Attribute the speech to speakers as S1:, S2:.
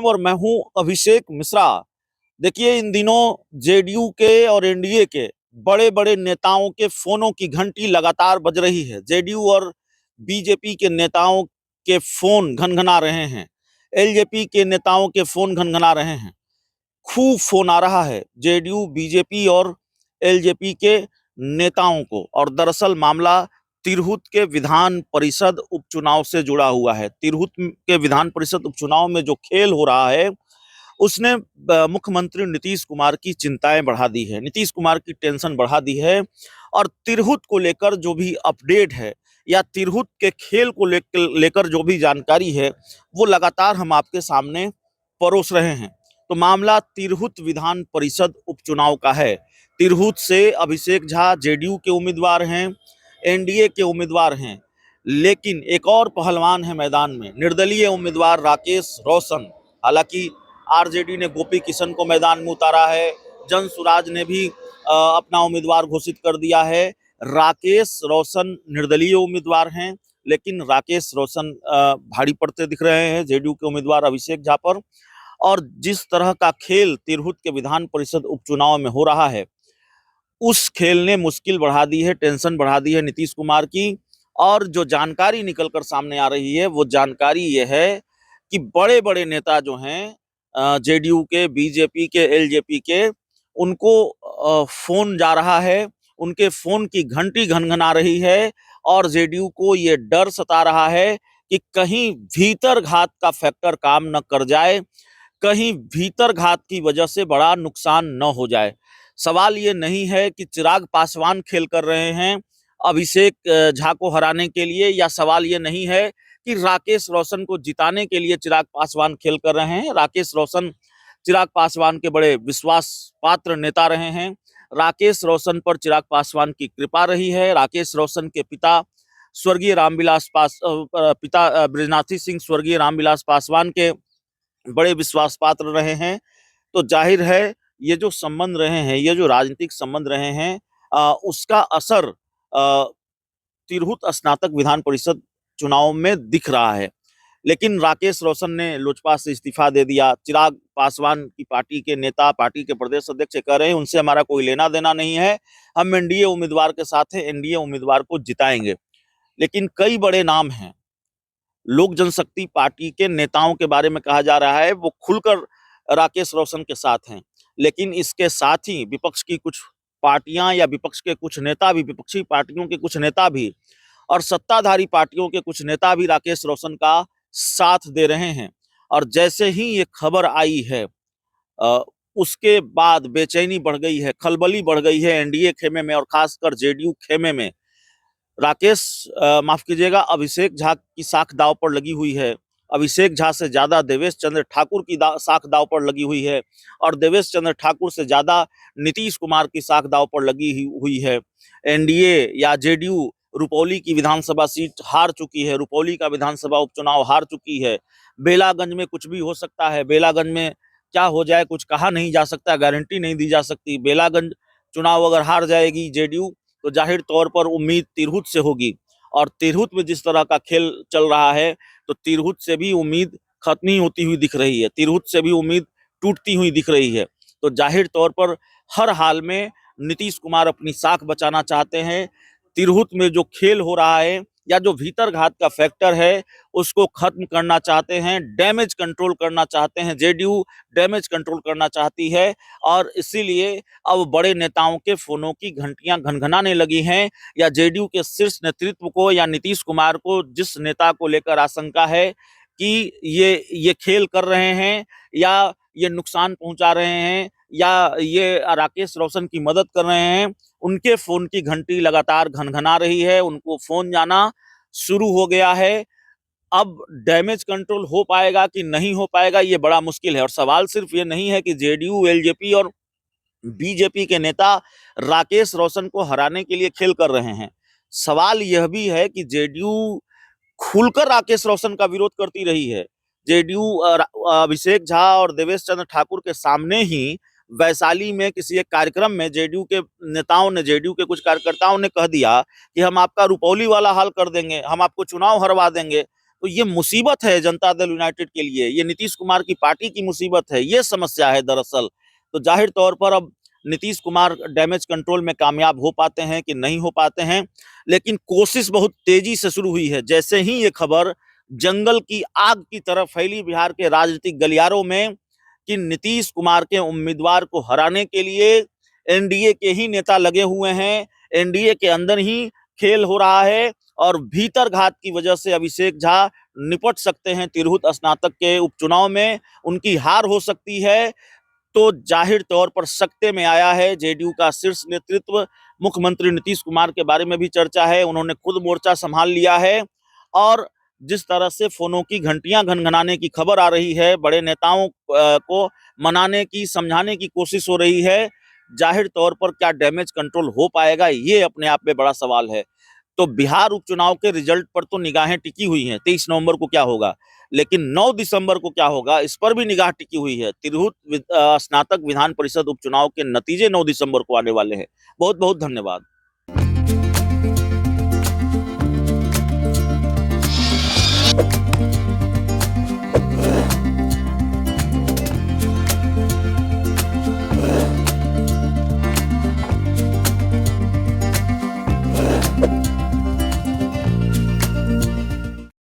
S1: और मैं हूं अभिषेक मिश्रा। देखिए, इन दिनों जेडीयू के और एनडीए के बड़े बड़े नेताओं के फोनों की घंटी लगातार बज रही है। जेडीयू और बीजेपी के नेताओं के फोन घनघना रहे हैं, एलजेपी के नेताओं के फोन घनघना रहे हैं। खूब फोन आ रहा है जेडीयू, बीजेपी और एलजेपी के नेताओं को। और दरअसल मामला तिरहुत के विधान परिषद उपचुनाव से जुड़ा हुआ है। तिरहुत के विधान परिषद उपचुनाव में जो खेल हो रहा है उसने मुख्यमंत्री नीतीश कुमार की चिंताएं बढ़ा दी है, नीतीश कुमार की टेंशन बढ़ा दी है। और तिरहुत को लेकर जो भी अपडेट है या तिरहुत के खेल को लेकर जो भी जानकारी है वो लगातार हम आपके सामने परोस रहे हैं। तो मामला तिरहुत विधान परिषद उपचुनाव का है। तिरहुत से अभिषेक झा जेडीयू के उम्मीदवार हैं, एनडीए के उम्मीदवार हैं, लेकिन एक और पहलवान है मैदान में, निर्दलीय उम्मीदवार राकेश रोशन। हालांकि आरजेडी ने गोपी किशन को मैदान में उतारा है, जन सुराज ने भी अपना उम्मीदवार घोषित कर दिया है। राकेश रोशन निर्दलीय उम्मीदवार हैं, लेकिन राकेश रोशन भारी पड़ते दिख रहे हैं जेडीयू के उम्मीदवार अभिषेक झा पर। और जिस तरह का खेल तिरहुत के विधान परिषद उपचुनाव में हो रहा है, उस खेल ने मुश्किल बढ़ा दी है, टेंशन बढ़ा दी है नीतीश कुमार की। और जो जानकारी निकलकर सामने आ रही है वो जानकारी ये है कि बड़े बड़े नेता जो हैं जेडीयू के, बीजेपी के, एलजेपी के, उनको फोन जा रहा है, उनके फोन की घंटी घनघना रही है। और जेडीयू को ये डर सता रहा है कि कहीं भीतर घात का फैक्टर काम न कर जाए, कहीं भीतर घात की वजह से बड़ा नुकसान न हो जाए। सवाल ये नहीं है कि चिराग पासवान खेल कर रहे हैं अभिषेक झा को हराने के लिए, या सवाल ये नहीं है कि राकेश रोशन को जिताने के लिए चिराग पासवान खेल कर रहे हैं। राकेश रोशन चिराग पासवान के बड़े विश्वास पात्र नेता रहे हैं। राकेश रोशन पर चिराग पासवान की कृपा रही है। राकेश रोशन के पिता स्वर्गीय रामविलास पिता ब्रजनाथी सिंह स्वर्गीय रामविलास पासवान के बड़े विश्वास पात्र रहे हैं। तो जाहिर है ये जो संबंध रहे हैं, ये जो राजनीतिक संबंध रहे हैं, उसका असर तिरहुत स्नातक विधान परिषद चुनाव में दिख रहा है। लेकिन राकेश रोशन ने लोजपा से इस्तीफा दे दिया। चिराग पासवान की पार्टी के नेता, पार्टी के प्रदेश अध्यक्ष कह रहे हैं उनसे हमारा कोई लेना देना नहीं है, हम एनडीए उम्मीदवार के साथ हैं, एनडीए उम्मीदवार को जिताएंगे। लेकिन कई बड़े नाम हैं, लोक जनशक्ति पार्टी के नेताओं के बारे में कहा जा रहा है वो खुलकर राकेश रोशन के साथ हैं। लेकिन इसके साथ ही विपक्ष की कुछ पार्टियां या विपक्ष के कुछ नेता भी, विपक्षी पार्टियों के कुछ नेता भी और सत्ताधारी पार्टियों के कुछ नेता भी राकेश रोशन का साथ दे रहे हैं। और जैसे ही ये खबर आई है उसके बाद बेचैनी बढ़ गई है, खलबली बढ़ गई है एनडीए खेमे में और खासकर जेडीयू खेमे में। माफ कीजिएगा, अभिषेक झा की साख दाव पर लगी हुई है। अभिषेक झा से ज्यादा देवेश चंद्र ठाकुर की साख दाव पर लगी हुई है, और देवेश चंद्र ठाकुर से ज्यादा नीतीश कुमार की साख दाव पर लगी हुई है। एनडीए या जेडीयू रुपौली की विधानसभा सीट हार चुकी है, रुपौली का विधानसभा उपचुनाव हार चुकी है। बेलागंज में कुछ भी हो सकता है, बेलागंज में क्या हो जाए कुछ कहा नहीं जा सकता, गारंटी नहीं दी जा सकती। बेलागंज चुनाव अगर हार जाएगी जेडीयू तो जाहिर तौर पर उम्मीद तिरहुत से होगी। और तिरहुत में जिस तरह का खेल चल रहा है तो तिरहुत से भी उम्मीद खत्म ही होती हुई दिख रही है, तिरहुत से भी उम्मीद टूटती हुई दिख रही है। तो जाहिर तौर पर हर हाल में नीतीश कुमार अपनी साख बचाना चाहते हैं। तिरहुत में जो खेल हो रहा है या जो भीतर घात का फैक्टर है उसको खत्म करना चाहते हैं, डैमेज कंट्रोल करना चाहते हैं। जेडीयू डैमेज कंट्रोल करना चाहती है और इसीलिए अब बड़े नेताओं के फोनों की घंटियां घनघनाने लगी हैं। या जेडीयू के शीर्ष नेतृत्व को या नीतीश कुमार को जिस नेता को लेकर आशंका है कि ये खेल कर रहे हैं या ये नुकसान पहुंचा रहे हैं या ये राकेश रोशन की मदद कर रहे हैं, उनके फोन की घंटी लगातार घनघना रही है, उनको फोन जाना शुरू हो गया है। अब डैमेज कंट्रोल हो पाएगा कि नहीं हो पाएगा ये बड़ा मुश्किल है। और सवाल सिर्फ ये नहीं है कि जेडीयू, एलजेपी और बीजेपी के नेता राकेश रोशन को हराने के लिए खेल कर रहे हैं। सवाल यह भी है कि जेडीयू खुलकर राकेश रोशन का विरोध करती रही है। जेडीयू अभिषेक झा और देवेश चंद्र ठाकुर के सामने ही वैशाली में किसी एक कार्यक्रम में जेडीयू के नेताओं ने, जेडीयू के कुछ कार्यकर्ताओं ने कह दिया कि हम आपका रुपौली वाला हाल कर देंगे, हम आपको चुनाव हरवा देंगे। तो ये मुसीबत है जनता दल यूनाइटेड के लिए, ये नीतीश कुमार की पार्टी की मुसीबत है, ये समस्या है दरअसल। तो जाहिर तौर पर अब नीतीश कुमार डैमेज कंट्रोल में कामयाब हो पाते हैं कि नहीं हो पाते हैं, लेकिन कोशिश बहुत तेजी से शुरू हुई है। जैसे ही ये खबर जंगल की आग की तरह फैली बिहार के राजनीतिक गलियारों में कि नीतीश कुमार के उम्मीदवार को हराने के लिए एनडीए के ही नेता लगे हुए हैं, एनडीए के अंदर ही खेल हो रहा है और भीतर घात की वजह से अभिषेक झा निपट सकते हैं तिरहुत स्नातक के उपचुनाव में, उनकी हार हो सकती है। तो जाहिर तौर पर सकते में आया है जेडीयू का शीर्ष नेतृत्व। मुख्यमंत्री नीतीश कुमार के बारे में भी चर्चा है, उन्होंने खुद मोर्चा संभाल लिया है और जिस तरह से फोनों की घंटियां घनघनाने की खबर आ रही है, बड़े नेताओं को मनाने की, समझाने की कोशिश हो रही है, जाहिर तौर पर क्या डैमेज कंट्रोल हो पाएगा, ये अपने आप में बड़ा सवाल है। तो बिहार उपचुनाव के रिजल्ट पर तो निगाहें टिकी हुई हैं, 23 नवंबर को क्या होगा, लेकिन 9 दिसंबर को क्या होगा इस पर भी निगाह टिकी हुई है। तिरहुत स्नातक विधान परिषद उपचुनाव के नतीजे 9 दिसंबर को आने वाले हैं। बहुत बहुत धन्यवाद।